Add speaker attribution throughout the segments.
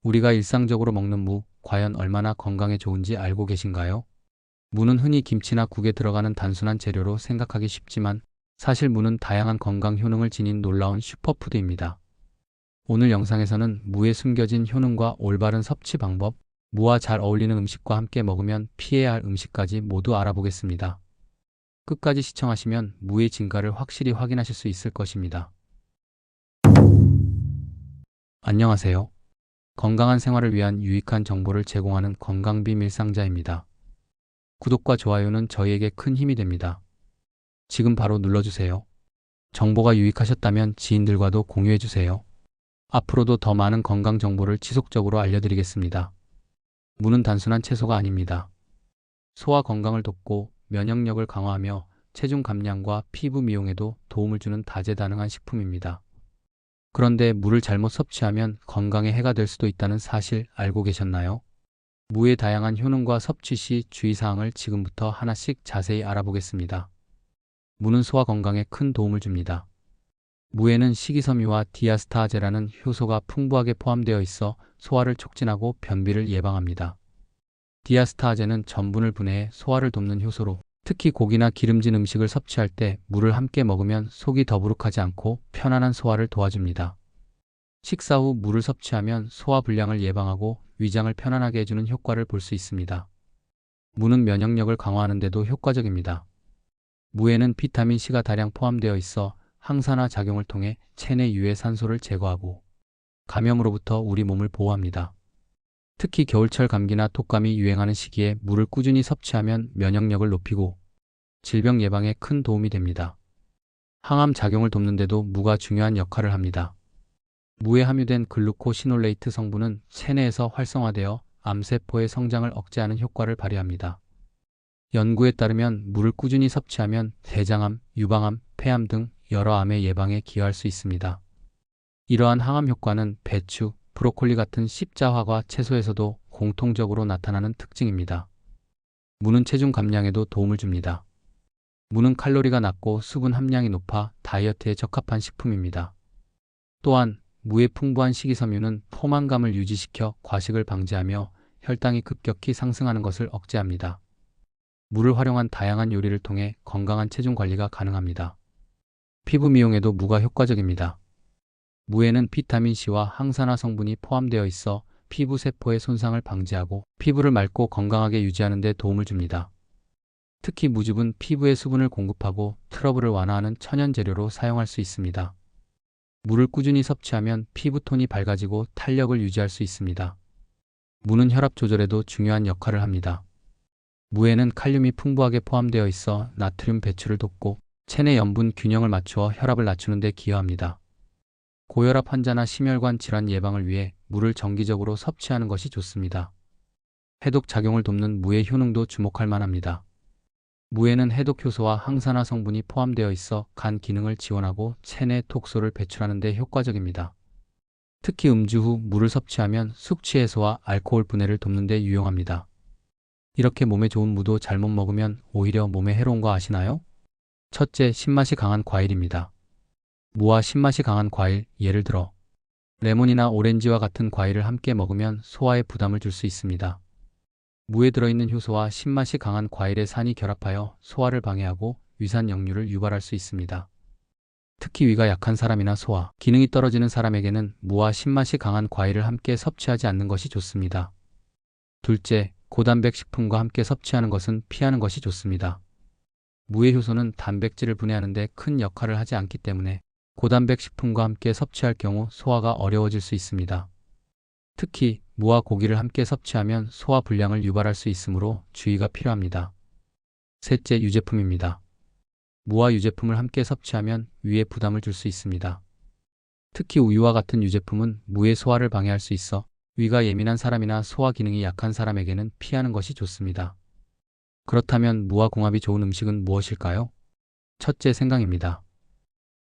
Speaker 1: 우리가 일상적으로 먹는 무, 과연 얼마나 건강에 좋은지 알고 계신가요? 무는 흔히 김치나 국에 들어가는 단순한 재료로 생각하기 쉽지만 사실 무는 다양한 건강 효능을 지닌 놀라운 슈퍼푸드입니다. 오늘 영상에서는 무에 숨겨진 효능과 올바른 섭취 방법, 무와 잘 어울리는 음식과 함께 먹으면 피해야 할 음식까지 모두 알아보겠습니다. 끝까지 시청하시면 무의 진가를 확실히 확인하실 수 있을 것입니다. 안녕하세요. 건강한 생활을 위한 유익한 정보를 제공하는 건강비밀 상자입니다. 구독과 좋아요는 저희에게 큰 힘이 됩니다. 지금 바로 눌러주세요. 정보가 유익하셨다면 지인들과도 공유해주세요. 앞으로도 더 많은 건강 정보를 지속적으로 알려드리겠습니다. 무는 단순한 채소가 아닙니다. 소화 건강을 돕고 면역력을 강화하며 체중 감량과 피부 미용에도 도움을 주는 다재다능한 식품입니다. 그런데 무를 잘못 섭취하면 건강에 해가 될 수도 있다는 사실 알고 계셨나요? 무의 다양한 효능과 섭취 시 주의사항을 지금부터 하나씩 자세히 알아보겠습니다. 무는 소화 건강에 큰 도움을 줍니다. 무에는 식이섬유와 디아스타아제라는 효소가 풍부하게 포함되어 있어 소화를 촉진하고 변비를 예방합니다. 디아스타아제는 전분을 분해해 소화를 돕는 효소로 특히 고기나 기름진 음식을 섭취할 때 무를 함께 먹으면 속이 더부룩하지 않고 편안한 소화를 도와줍니다. 식사 후 무를 섭취하면 소화 불량을 예방하고 위장을 편안하게 해주는 효과를 볼 수 있습니다. 무는 면역력을 강화하는 데도 효과적입니다. 무에는 비타민 C가 다량 포함되어 있어 항산화 작용을 통해 체내 유해 산소를 제거하고 감염으로부터 우리 몸을 보호합니다. 특히 겨울철 감기나 독감이 유행하는 시기에 무를 꾸준히 섭취하면 면역력을 높이고 질병 예방에 큰 도움이 됩니다. 항암 작용을 돕는 데도 무가 중요한 역할을 합니다. 무에 함유된 글루코시놀레이트 성분은 체내에서 활성화되어 암세포의 성장을 억제하는 효과를 발휘합니다. 연구에 따르면 무를 꾸준히 섭취하면 대장암, 유방암, 폐암 등 여러 암의 예방에 기여할 수 있습니다. 이러한 항암 효과는 배추, 브로콜리 같은 십자화과 채소에서도 공통적으로 나타나는 특징입니다. 무는 체중 감량에도 도움을 줍니다. 무는 칼로리가 낮고 수분 함량이 높아 다이어트에 적합한 식품입니다. 또한 무의 풍부한 식이섬유는 포만감을 유지시켜 과식을 방지하며 혈당이 급격히 상승하는 것을 억제합니다. 무를 활용한 다양한 요리를 통해 건강한 체중 관리가 가능합니다. 피부 미용에도 무가 효과적입니다. 무에는 비타민C와 항산화 성분이 포함되어 있어 피부 세포의 손상을 방지하고 피부를 맑고 건강하게 유지하는 데 도움을 줍니다. 특히 무즙은 피부에 수분을 공급하고 트러블을 완화하는 천연 재료로 사용할 수 있습니다. 무를 꾸준히 섭취하면 피부톤이 밝아지고 탄력을 유지할 수 있습니다. 무는 혈압 조절에도 중요한 역할을 합니다. 무에는 칼륨이 풍부하게 포함되어 있어 나트륨 배출을 돕고 체내 염분 균형을 맞추어 혈압을 낮추는 데 기여합니다. 고혈압 환자나 심혈관 질환 예방을 위해 무를 정기적으로 섭취하는 것이 좋습니다. 해독 작용을 돕는 무의 효능도 주목할 만합니다. 무에는 해독 효소와 항산화 성분이 포함되어 있어 간 기능을 지원하고 체내 독소를 배출하는 데 효과적입니다. 특히 음주 후 무를 섭취하면 숙취 해소와 알코올 분해를 돕는 데 유용합니다. 이렇게 몸에 좋은 무도 잘못 먹으면 오히려 몸에 해로운 거 아시나요? 첫째, 신맛이 강한 과일입니다. 무와 신맛이 강한 과일, 예를 들어 레몬이나 오렌지와 같은 과일을 함께 먹으면 소화에 부담을 줄 수 있습니다. 무에 들어있는 효소와 신맛이 강한 과일의 산이 결합하여 소화를 방해하고 위산 역류를 유발할 수 있습니다. 특히 위가 약한 사람이나 소화 기능이 떨어지는 사람에게는 무와 신맛이 강한 과일을 함께 섭취하지 않는 것이 좋습니다. 둘째, 고단백 식품과 함께 섭취하는 것은 피하는 것이 좋습니다. 무의 효소는 단백질을 분해하는 데 큰 역할을 하지 않기 때문에 고단백 식품과 함께 섭취할 경우 소화가 어려워질 수 있습니다. 특히 무와 고기를 함께 섭취하면 소화 불량을 유발할 수 있으므로 주의가 필요합니다. 셋째, 유제품입니다. 무와 유제품을 함께 섭취하면 위에 부담을 줄 수 있습니다. 특히 우유와 같은 유제품은 무의 소화를 방해할 수 있어 위가 예민한 사람이나 소화 기능이 약한 사람에게는 피하는 것이 좋습니다. 그렇다면 무와 궁합이 좋은 음식은 무엇일까요? 첫째, 생강입니다.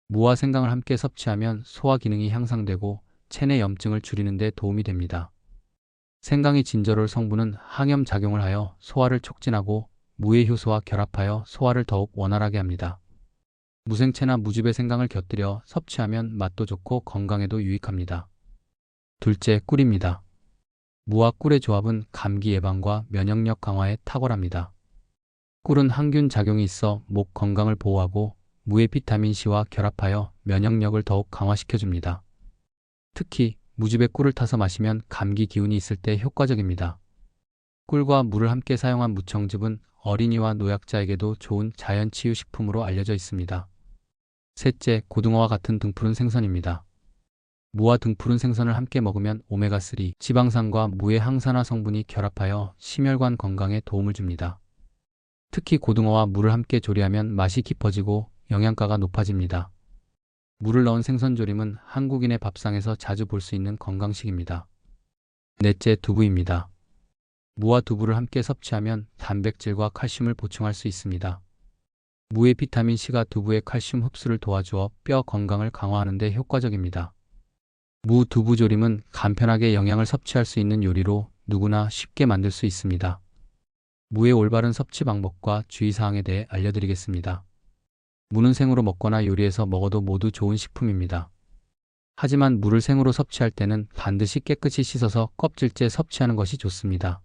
Speaker 1: 무와 생강을 함께 섭취하면 소화 기능이 향상되고 체내 염증을 줄이는 데 도움이 됩니다. 생강의 진저롤 성분은 항염 작용을 하여 소화를 촉진하고 무의 효소와 결합하여 소화를 더욱 원활하게 합니다. 무생채나 무즙에 생강을 곁들여 섭취하면 맛도 좋고 건강에도 유익합니다. 둘째, 꿀입니다. 무와 꿀의 조합은 감기 예방과 면역력 강화에 탁월합니다. 꿀은 항균 작용이 있어 목 건강을 보호하고 무의 비타민C와 결합하여 면역력을 더욱 강화시켜줍니다. 특히 무즙에 꿀을 타서 마시면 감기 기운이 있을 때 효과적입니다. 꿀과 물을 함께 사용한 무청즙은 어린이와 노약자에게도 좋은 자연치유식품으로 알려져 있습니다. 셋째, 고등어와 같은 등푸른 생선입니다. 무와 등푸른 생선을 함께 먹으면 오메가3 지방산과 무의 항산화 성분이 결합하여 심혈관 건강에 도움을 줍니다. 특히 고등어와 무를 함께 조리하면 맛이 깊어지고 영양가가 높아집니다. 무를 넣은 생선조림은 한국인의 밥상에서 자주 볼 수 있는 건강식입니다. 넷째, 두부입니다. 무와 두부를 함께 섭취하면 단백질과 칼슘을 보충할 수 있습니다. 무의 비타민C가 두부의 칼슘 흡수를 도와주어 뼈 건강을 강화하는 데 효과적입니다. 무 두부조림은 간편하게 영양을 섭취할 수 있는 요리로 누구나 쉽게 만들 수 있습니다. 무의 올바른 섭취 방법과 주의사항에 대해 알려드리겠습니다. 무는 생으로 먹거나 요리해서 먹어도 모두 좋은 식품입니다. 하지만 무를 생으로 섭취할 때는 반드시 깨끗이 씻어서 껍질째 섭취하는 것이 좋습니다.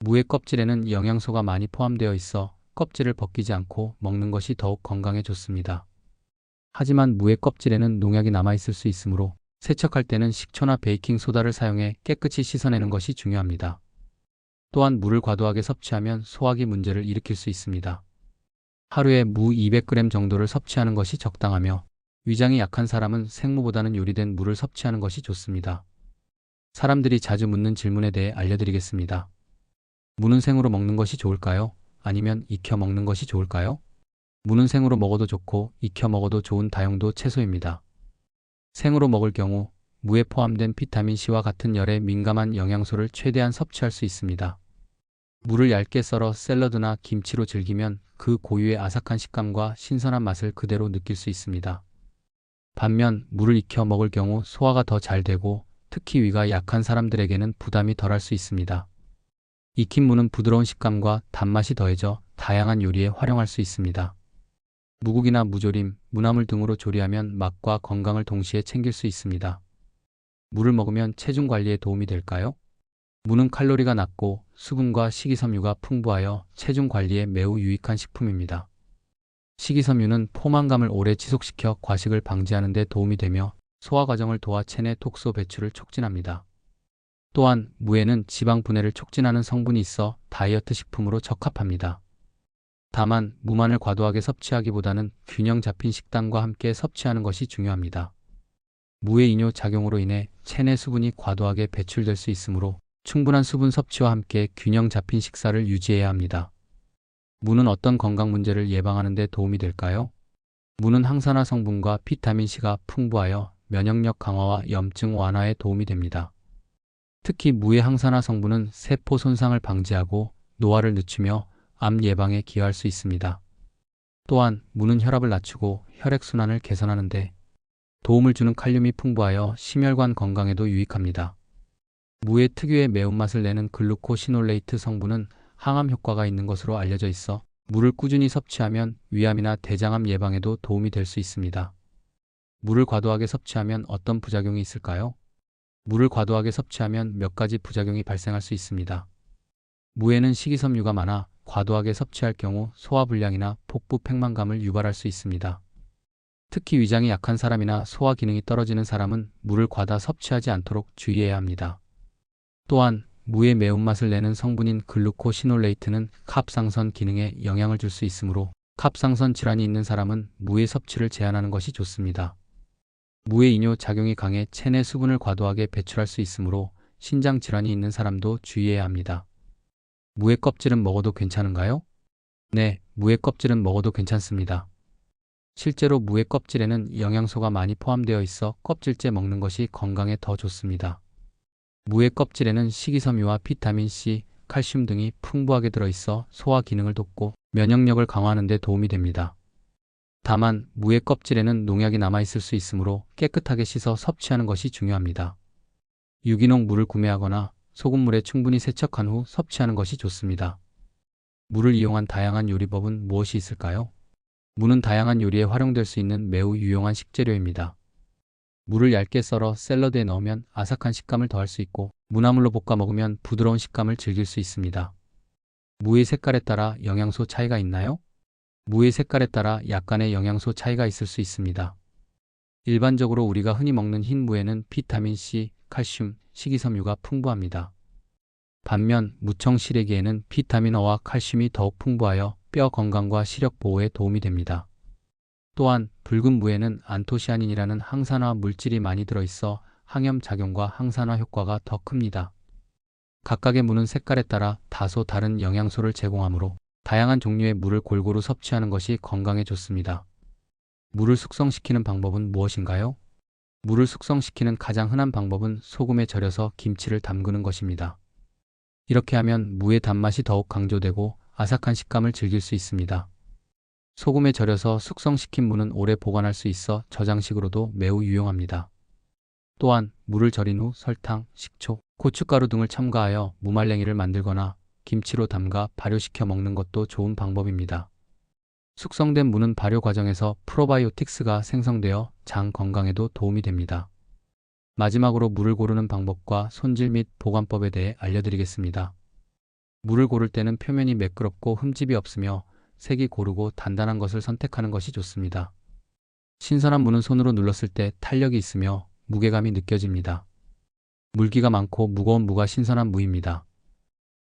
Speaker 1: 무의 껍질에는 영양소가 많이 포함되어 있어 껍질을 벗기지 않고 먹는 것이 더욱 건강에 좋습니다. 하지만 무의 껍질에는 농약이 남아있을 수 있으므로 세척할 때는 식초나 베이킹소다를 사용해 깨끗이 씻어내는 것이 중요합니다. 또한 무를 과도하게 섭취하면 소화기 문제를 일으킬 수 있습니다. 하루에 무 200g 정도를 섭취하는 것이 적당하며 위장이 약한 사람은 생무보다는 요리된 무를 섭취하는 것이 좋습니다. 사람들이 자주 묻는 질문에 대해 알려드리겠습니다. 무는 생으로 먹는 것이 좋을까요? 아니면 익혀 먹는 것이 좋을까요? 무는 생으로 먹어도 좋고 익혀 먹어도 좋은 다용도 채소입니다. 생으로 먹을 경우 무에 포함된 비타민C와 같은 열에 민감한 영양소를 최대한 섭취할 수 있습니다. 무를 얇게 썰어 샐러드나 김치로 즐기면 그 고유의 아삭한 식감과 신선한 맛을 그대로 느낄 수 있습니다. 반면 무를 익혀 먹을 경우 소화가 더 잘 되고 특히 위가 약한 사람들에게는 부담이 덜할 수 있습니다. 익힌 무는 부드러운 식감과 단맛이 더해져 다양한 요리에 활용할 수 있습니다. 무국이나 무조림, 무나물 등으로 조리하면 맛과 건강을 동시에 챙길 수 있습니다. 무를 먹으면 체중 관리에 도움이 될까요? 무는 칼로리가 낮고 수분과 식이섬유가 풍부하여 체중 관리에 매우 유익한 식품입니다. 식이섬유는 포만감을 오래 지속시켜 과식을 방지하는 데 도움이 되며 소화 과정을 도와 체내 독소 배출을 촉진합니다. 또한 무에는 지방 분해를 촉진하는 성분이 있어 다이어트 식품으로 적합합니다. 다만 무만을 과도하게 섭취하기보다는 균형 잡힌 식단과 함께 섭취하는 것이 중요합니다. 무의 이뇨 작용으로 인해 체내 수분이 과도하게 배출될 수 있으므로 충분한 수분 섭취와 함께 균형 잡힌 식사를 유지해야 합니다. 무는 어떤 건강 문제를 예방하는 데 도움이 될까요? 무는 항산화 성분과 비타민C가 풍부하여 면역력 강화와 염증 완화에 도움이 됩니다. 특히 무의 항산화 성분은 세포 손상을 방지하고 노화를 늦추며 암 예방에 기여할 수 있습니다. 또한 무는 혈압을 낮추고 혈액순환을 개선하는 데 도움을 주는 칼륨이 풍부하여 심혈관 건강에도 유익합니다. 무의 특유의 매운맛을 내는 글루코시놀레이트 성분은 항암 효과가 있는 것으로 알려져 있어 무를 꾸준히 섭취하면 위암이나 대장암 예방에도 도움이 될 수 있습니다. 무를 과도하게 섭취하면 어떤 부작용이 있을까요? 무를 과도하게 섭취하면 몇 가지 부작용이 발생할 수 있습니다. 무에는 식이섬유가 많아 과도하게 섭취할 경우 소화불량이나 복부 팽만감을 유발할 수 있습니다. 특히 위장이 약한 사람이나 소화 기능이 떨어지는 사람은 무를 과다 섭취하지 않도록 주의해야 합니다. 또한 무의 매운맛을 내는 성분인 글루코시놀레이트는 갑상선 기능에 영향을 줄 수 있으므로 갑상선 질환이 있는 사람은 무의 섭취를 제한하는 것이 좋습니다. 무의 이뇨 작용이 강해 체내 수분을 과도하게 배출할 수 있으므로 신장 질환이 있는 사람도 주의해야 합니다. 무의 껍질은 먹어도 괜찮은가요? 네, 무의 껍질은 먹어도 괜찮습니다. 실제로 무의 껍질에는 영양소가 많이 포함되어 있어 껍질째 먹는 것이 건강에 더 좋습니다. 무의 껍질에는 식이섬유와 비타민C, 칼슘 등이 풍부하게 들어있어 소화 기능을 돕고 면역력을 강화하는 데 도움이 됩니다. 다만 무의 껍질에는 농약이 남아있을 수 있으므로 깨끗하게 씻어 섭취하는 것이 중요합니다. 유기농 무를 구매하거나 소금물에 충분히 세척한 후 섭취하는 것이 좋습니다. 무를 이용한 다양한 요리법은 무엇이 있을까요? 무는 다양한 요리에 활용될 수 있는 매우 유용한 식재료입니다. 무를 얇게 썰어 샐러드에 넣으면 아삭한 식감을 더할 수 있고 무나물로 볶아 먹으면 부드러운 식감을 즐길 수 있습니다. 무의 색깔에 따라 영양소 차이가 있나요? 무의 색깔에 따라 약간의 영양소 차이가 있을 수 있습니다. 일반적으로 우리가 흔히 먹는 흰 무에는 비타민 C, 칼슘, 식이섬유가 풍부합니다. 반면 무청 시래기에는 비타민 O와 칼슘이 더욱 풍부하여 뼈 건강과 시력 보호에 도움이 됩니다. 또한 붉은 무에는 안토시아닌이라는 항산화 물질이 많이 들어있어 항염 작용과 항산화 효과가 더 큽니다. 각각의 무는 색깔에 따라 다소 다른 영양소를 제공하므로 다양한 종류의 무를 골고루 섭취하는 것이 건강에 좋습니다. 무를 숙성시키는 방법은 무엇인가요? 무를 숙성시키는 가장 흔한 방법은 소금에 절여서 김치를 담그는 것입니다. 이렇게 하면 무의 단맛이 더욱 강조되고 아삭한 식감을 즐길 수 있습니다. 소금에 절여서 숙성시킨 무는 오래 보관할 수 있어 저장식으로도 매우 유용합니다. 또한 무를 절인 후 설탕, 식초, 고춧가루 등을 첨가하여 무말랭이를 만들거나 김치로 담가 발효시켜 먹는 것도 좋은 방법입니다. 숙성된 무는 발효 과정에서 프로바이오틱스가 생성되어 장 건강에도 도움이 됩니다. 마지막으로 무를 고르는 방법과 손질 및 보관법에 대해 알려드리겠습니다. 무를 고를 때는 표면이 매끄럽고 흠집이 없으며 색이 고르고 단단한 것을 선택하는 것이 좋습니다. 신선한 무는 손으로 눌렀을 때 탄력이 있으며 무게감이 느껴집니다. 물기가 많고 무거운 무가 신선한 무입니다.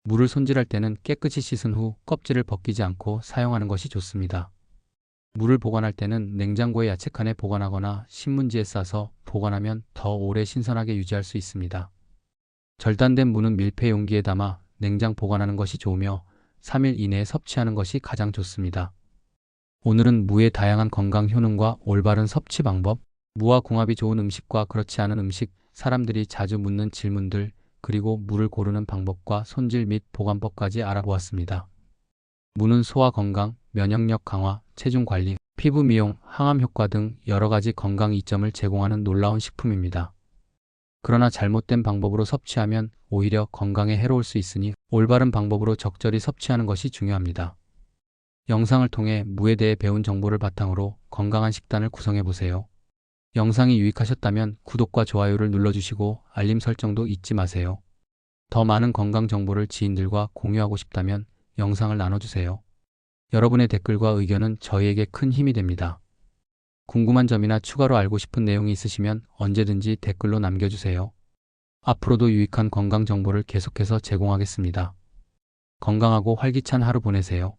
Speaker 1: 무를 손질할 때는 깨끗이 씻은 후 껍질을 벗기지 않고 사용하는 것이 좋습니다. 무를 보관할 때는 냉장고의 야채칸에 보관하거나 신문지에 싸서 보관하면 더 오래 신선하게 유지할 수 있습니다. 절단된 무는 밀폐 용기에 담아 냉장 보관하는 것이 좋으며 3일 이내에 섭취하는 것이 가장 좋습니다. 오늘은 무의 다양한 건강 효능과 올바른 섭취 방법, 무와 궁합이 좋은 음식과 그렇지 않은 음식, 사람들이 자주 묻는 질문들, 그리고 무를 고르는 방법과 손질 및 보관법까지 알아보았습니다. 무는 소화 건강, 면역력 강화, 체중 관리, 피부 미용, 항암 효과 등 여러 가지 건강 이점을 제공하는 놀라운 식품입니다. 그러나 잘못된 방법으로 섭취하면 오히려 건강에 해로울 수 있으니 올바른 방법으로 적절히 섭취하는 것이 중요합니다. 영상을 통해 무에 대해 배운 정보를 바탕으로 건강한 식단을 구성해 보세요. 영상이 유익하셨다면 구독과 좋아요를 눌러주시고 알림 설정도 잊지 마세요. 더 많은 건강 정보를 지인들과 공유하고 싶다면 영상을 나눠주세요. 여러분의 댓글과 의견은 저희에게 큰 힘이 됩니다. 궁금한 점이나 추가로 알고 싶은 내용이 있으시면 언제든지 댓글로 남겨주세요. 앞으로도 유익한 건강 정보를 계속해서 제공하겠습니다. 건강하고 활기찬 하루 보내세요.